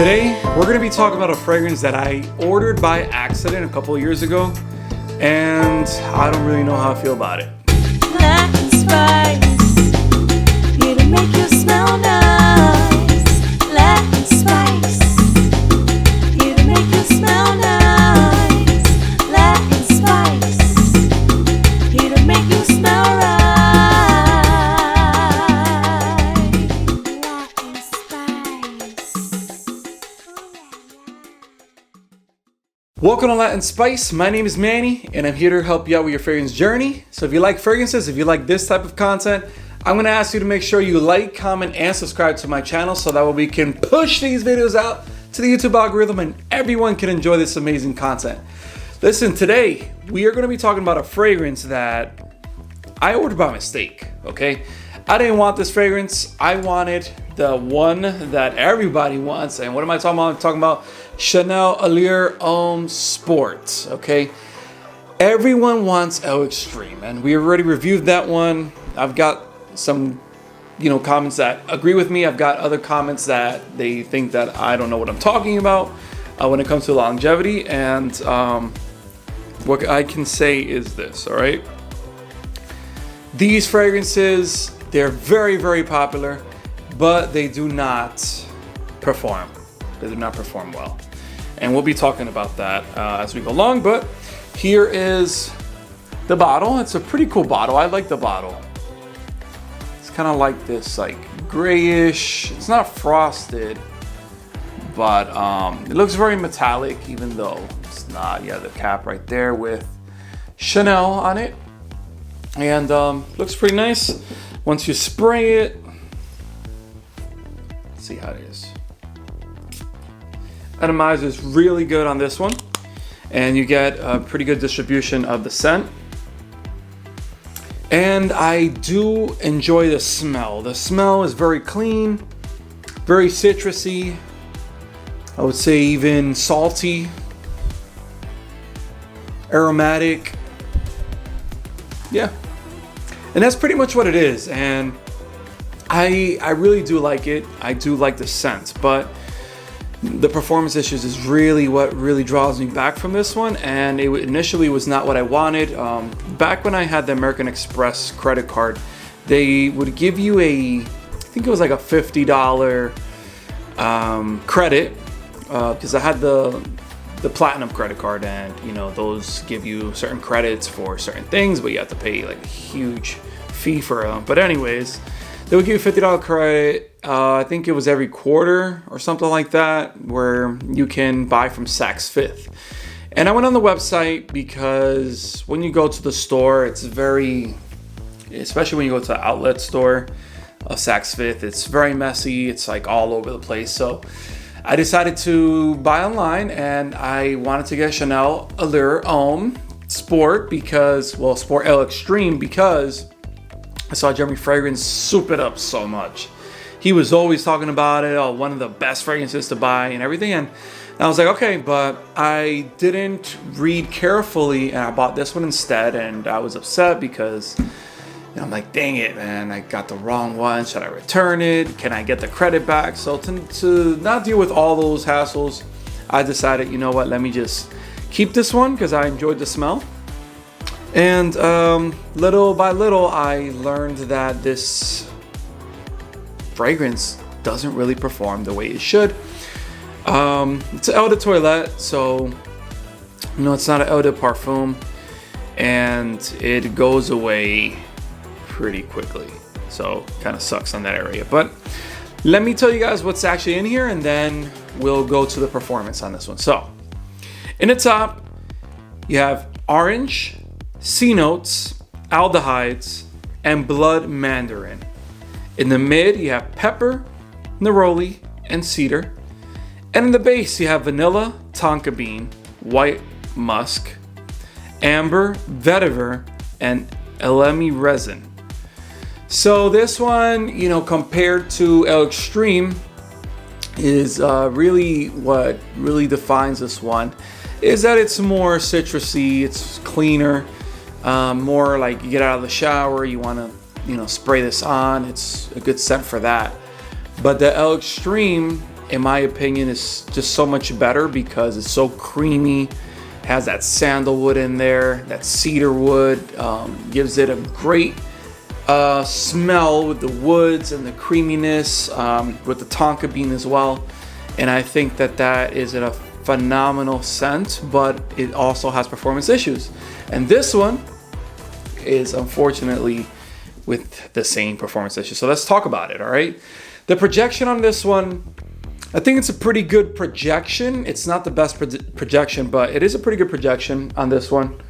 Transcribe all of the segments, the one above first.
Today, we're going to be talking about a fragrance that I ordered by accident a couple of years ago, and I don't really know how I feel about it. Latin spice, here to make you smell nice. Latin spice, here to make you smell nice. Latin spice, here to make you smell right. Latin spice. Welcome to Latin Spice. My name is Manny, and I'm here to help you out with your fragrance journey. So if you like fragrances, if you like this type of content, I'm going to ask you to make sure you like, comment, and subscribe to my channel so that way we can push these videos out to the YouTube algorithm and everyone can enjoy this amazing content. Listen, today we are going to be talking about a fragrance that I ordered by mistake, okay? I didn't want this fragrance. I wanted the one that everybody wants. And what am I talking about? I'm talking about Chanel Allure Homme Sport, okay? Everyone wants L Extreme, and we already reviewed that one. I've got some, comments that agree with me. I've got other comments that they think that I don't know what I'm talking about when it comes to longevity. And what I can say is this, all right? These fragrances, they're very, very popular, but they do not perform. They do not perform well. And we'll be talking about that as we go along, but here is the bottle. It's a pretty cool bottle. I like the bottle. It's kind of like this like grayish. It's not frosted, but it looks very metallic even though it's not. Yeah, the cap right there with Chanel on it. And looks pretty nice. Once you spray it, let's see how it is. Atomizer is really good on this one, and you get a pretty good distribution of the scent. And I do enjoy the smell. The smell is very clean, very citrusy. I would say even salty, aromatic. Yeah. And that's pretty much what it is. And I really do like it. I do like the scent, but the performance issues is really what really draws me back from this one. And it initially was not what I wanted. Back when I had the American Express credit card, they would give you I think it was like a $50 credit, because I had the platinum credit card, and those give you certain credits for certain things, but you have to pay like a huge fee for them. But anyways, they would give you $50 credit. I think it was every quarter or something like that, where you can buy from Saks Fifth. And I went on the website because when you go to the store, it's very, especially when you go to the outlet store of Saks Fifth, it's very messy. It's like all over the place. So I decided to buy online, and I wanted to get Chanel Allure Homme Sport Sport L Extreme, because I saw Jeremy Fragrance soup it up so much. He was always talking about it, one of the best fragrances to buy and everything. And I was like, okay, but I didn't read carefully, and I bought this one instead. And I was upset because I'm like, dang it, man, I got the wrong one. Should I return it? Can I get the credit back? So to not deal with all those hassles, I decided, you know what, let me just keep this one because I enjoyed the smell. And little by little, I learned that this fragrance doesn't really perform the way it should. It's an eau de toilette, so it's not an eau de parfum, and it goes away pretty quickly. So kind of sucks on that area. But let me tell you guys what's actually in here, and then we'll go to the performance on this one. So in the top, you have orange, C notes, aldehydes, and blood mandarin. In the mid, you have pepper, neroli, and cedar. And in the base, you have vanilla, tonka bean, white musk, amber, vetiver, and elemi resin. So this one, compared to L Extreme, is really what really defines this one, is that it's more citrusy, it's cleaner, more like you get out of the shower, you want to spray this on. It's a good scent for that. But the L Extreme in my opinion, is just so much better because it's so creamy, has that sandalwood in there, that cedar wood, gives it a great smell with the woods and the creaminess, with the tonka bean as well. And I think that is a phenomenal scent, but it also has performance issues. And this one is unfortunately with the same performance issues. So let's talk about it, all right? The projection on this one, I think it's a pretty good projection. It's not the best projection, but it is a pretty good projection on this one.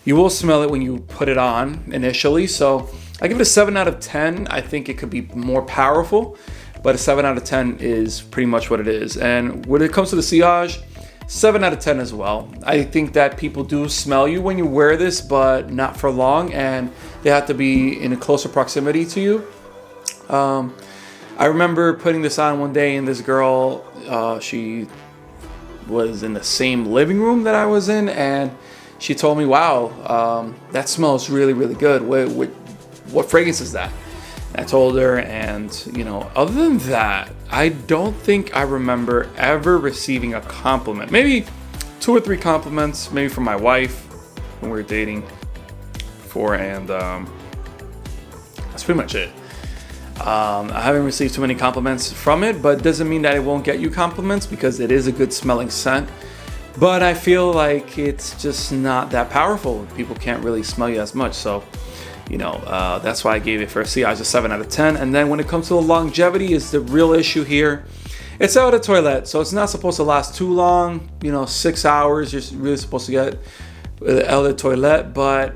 You will smell it when you put it on initially. So I give it a 7 out of 10. I think it could be more powerful, but a 7 out of 10 is pretty much what it is. And when it comes to the sillage, 7 out of 10 as well. I think that people do smell you when you wear this, but not for long, and they have to be in a closer proximity to you. I remember putting this on one day, and this girl, she was in the same living room that I was in, and she told me, wow, that smells really, really good. What fragrance is that? And I told her, and other than that, I don't think I remember ever receiving a compliment. Maybe 2 or 3 compliments, maybe from my wife when we were dating before, and that's pretty much it. I haven't received too many compliments from it, but doesn't mean that it won't get you compliments, because it is a good smelling scent. But I feel like it's just not that powerful. People can't really smell you as much. So, that's why I gave it for a sillage a 7 out of 10. And then when it comes to the longevity is the real issue here. It's out of toilet, so it's not supposed to last too long. 6 hours, you're really supposed to get out of toilet. But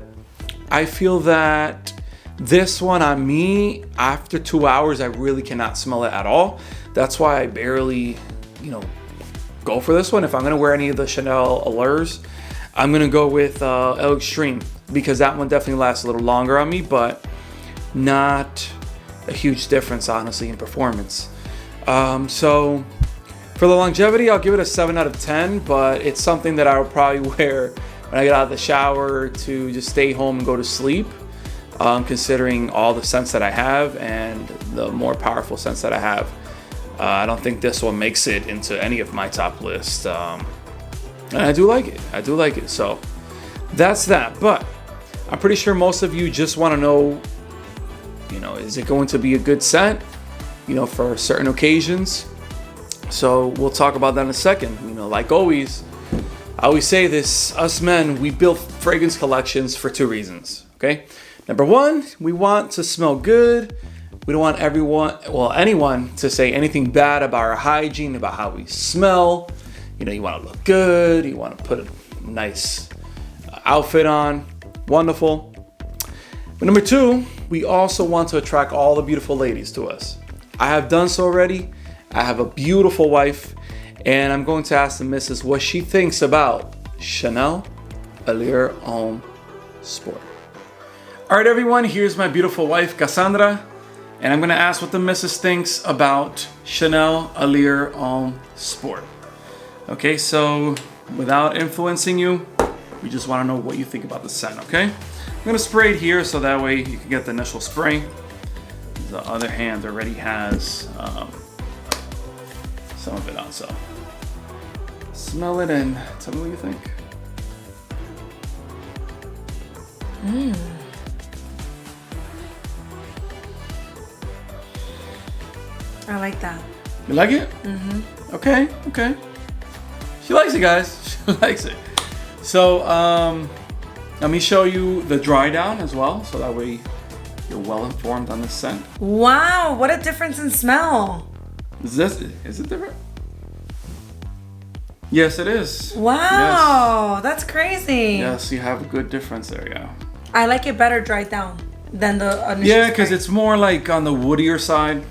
I feel that this one on me, after 2 hours, I really cannot smell it at all. That's why I barely, go for this one. If I'm gonna wear any of the Chanel Allures, I'm gonna go with El Extreme, because that one definitely lasts a little longer on me, but not a huge difference, honestly, in performance. So for the longevity, I'll give it a 7 out of 10, but it's something that I would probably wear when I get out of the shower to just stay home and go to sleep. Considering all the scents that I have and the more powerful scents that I have, I don't think this one makes it into any of my top list. And I do like it. So that's that. But I'm pretty sure most of you just want to know, is it going to be a good scent, for certain occasions? So we'll talk about that in a second. Like always, I always say this, us men, we build fragrance collections for 2 reasons, okay? Number 1, we want to smell good. We don't want anyone to say anything bad about our hygiene, about how we smell. You want to look good. You want to put a nice outfit on. Wonderful. But number 2, we also want to attract all the beautiful ladies to us. I have done so already. I have a beautiful wife, and I'm going to ask the missus what she thinks about Chanel Allure Homme Sport. All right, everyone, here's my beautiful wife, Cassandra, and I'm gonna ask what the missus thinks about Chanel Allure Homme Sport. Okay, so without influencing you, we just wanna know what you think about the scent, okay? I'm gonna spray it here so that way you can get the initial spray. The other hand already has some of it on, so smell it and tell me what you think. I like that. You like it? Mm-hmm. Okay. She likes it, guys. She likes it. So, let me show you the dry down as well, so that way you're well informed on the scent. Wow, what a difference in smell. Is it different? Yes, it is. Wow, that's crazy. Yes, you have a good difference there, yeah. I like it better dried down than the initial Yeah, because spray. it's more like on the woodier side.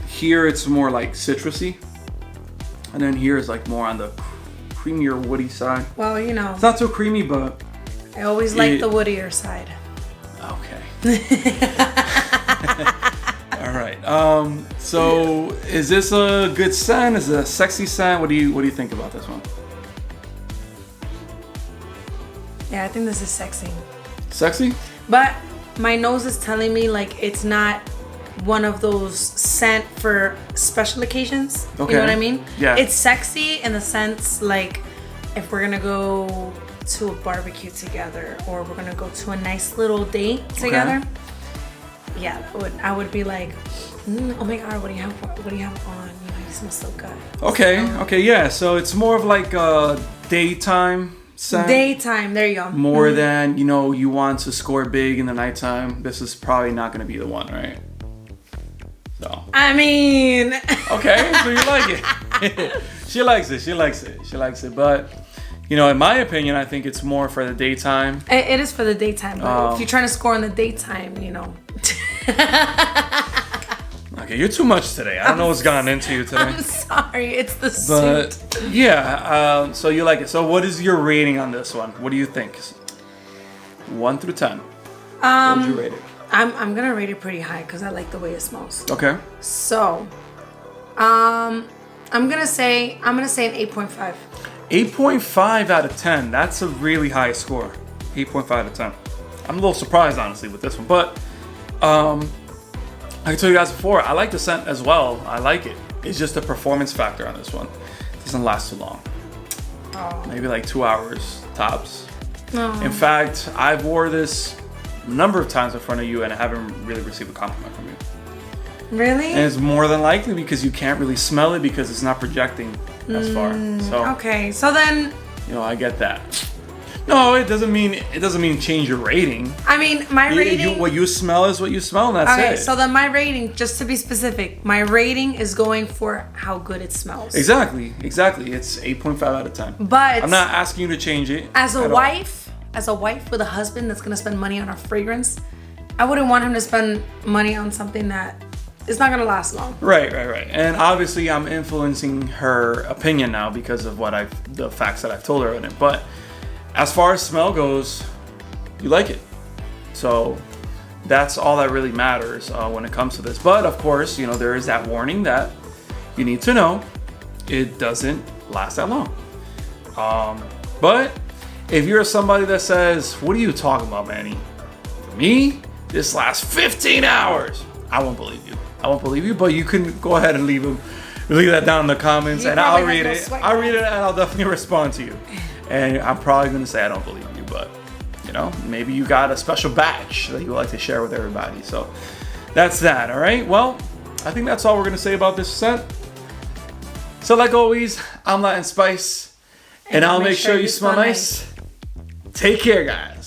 Here it's more like citrusy, and then here is like more on the creamier woody side. Well, It's not so creamy, but I always like the woodier side. Okay. All right. So is this a good scent? Is it a sexy scent? What do you think about this one? Yeah, I think this is sexy. Sexy? But my nose is telling me like it's not one of those scent for special occasions. Okay. You know what I mean? Yeah. It's sexy in the sense like if we're gonna go to a barbecue together or we're gonna go to a nice little date together. Yeah, I would be like, oh my god, what do you have on? You know, you smell so good. Okay, yeah. So it's more of like a daytime scent. Daytime, there you go. More than, you know, you want to score big in the nighttime. This is probably not going to be the one, right? So. I mean. Okay, so you like it. She likes it. But, you know, in my opinion, I think it's more for the daytime. It is for the daytime. But if you're trying to score in the daytime, you know. Okay, you're too much today. I don't know what's gotten into you today. I'm sorry, it's the But suit. yeah, so you like it. So what is your rating on this one? What do you think? 1 through 10. What would you rate it? I'm gonna rate it pretty high because I like the way it smells. Okay. So, I'm gonna say an 8.5. 8.5 out of 10. That's a really high score. 8.5 out of 10. I'm a little surprised, honestly, with this one. But, like I told you guys before, I like the scent as well. I like it. It's just the performance factor on this one. It doesn't last too long. Oh. Maybe like 2 hours tops. No. In fact, I've wore this a number of times in front of you and I haven't really received a compliment from you. Really? And it's more than likely because you can't really smell it because it's not projecting as far. So Okay, so then, you know, I get that. No, it doesn't mean change your rating. I mean, my rating. What you smell is what you smell, and that's Okay, it. so then my rating, just to be specific, my rating is going for how good it smells. Exactly. It's 8.5 out of 10. But I'm not asking you to change it. as a at all. wife with a husband that's gonna spend money on a fragrance, I wouldn't want him to spend money on something that is not gonna last long. Right. And obviously, I'm influencing her opinion now because of the facts that I've told her in it. But as far as smell goes, you like it. So that's all that really matters when it comes to this. But of course, you know, there is that warning that you need to know it doesn't last that long. But if you're somebody that says, what are you talking about, Manny? For me, this lasts 15 hours. I won't believe you, but you can go ahead and leave that down in the comments, and I'll read it. I'll read it, and I'll definitely respond to you. And I'm probably going to say I don't believe you, but, you know, maybe you got a special batch that you would like to share with everybody. So that's that, all right? Well, I think that's all we're going to say about this scent. So like always, I'm Latin Spice, and I'll make sure you smell nice. Take care, guys.